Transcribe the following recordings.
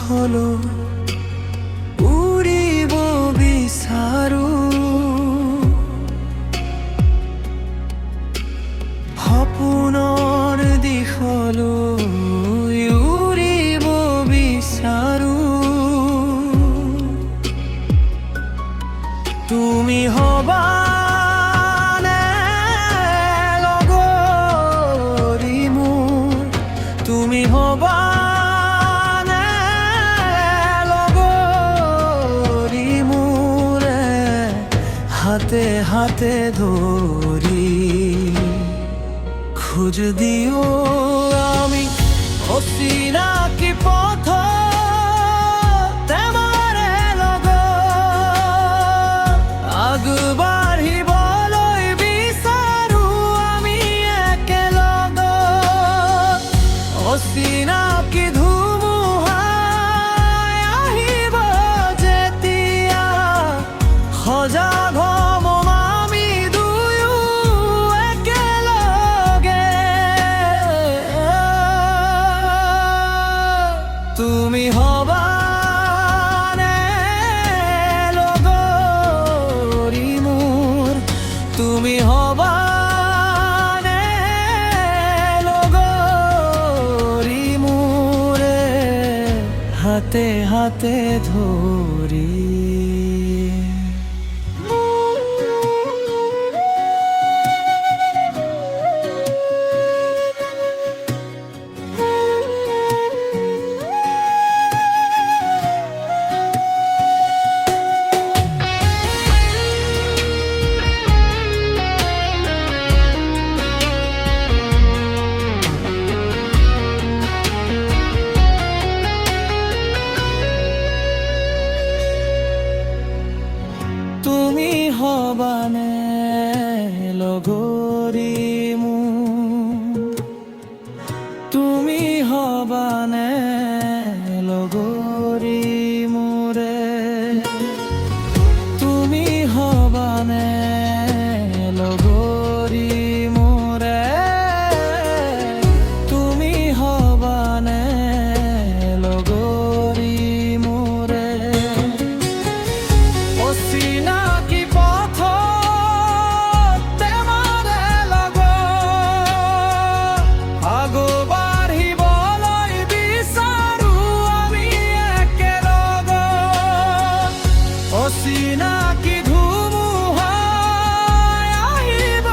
হলো উৰিব বিচাৰো সপোনৰ দিশলৈ উৰিব বিচাৰো তুমি হবা লগৰী মোৰ তুমি হবা হাতে হাতে ধরি খোঁজ দিও আমি অচিনাকি পথ তোমাৰে লগত আগবাঢ়িবলৈ বিচাৰো আমি একেলগত অচিনাকি ধুমুহাই আহিব যেতিয়া সজাগ তুমি হবা লগৰী মোৰ তুমি হবা লগৰী মোৰে হাতে হাতে ধৰি তুমি হবানে লগৰী মোৰ তুমি হবানে লগৰী মোৰে তুমি হবানে লগৰী মোৰে তুমি হবানে লগৰী মোৰে অচিনাকি পথ তোমাৰে লগত আগবাঢ়িবলৈ বিচাৰো আমি একেলগত অচিনাকি ধুমুহাই আহিব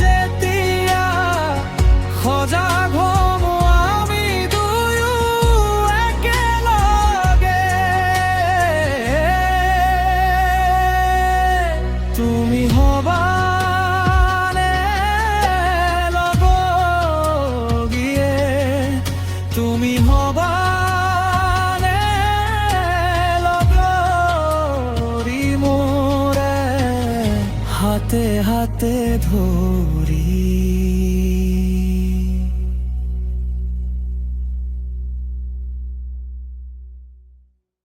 যেতিয়া সজাগ হম আমি দুয়ো একেলগে তুমি হবা লগৰীয়ে তুমি হবা লগৰী মোৰে হাতে হাতে ধৰি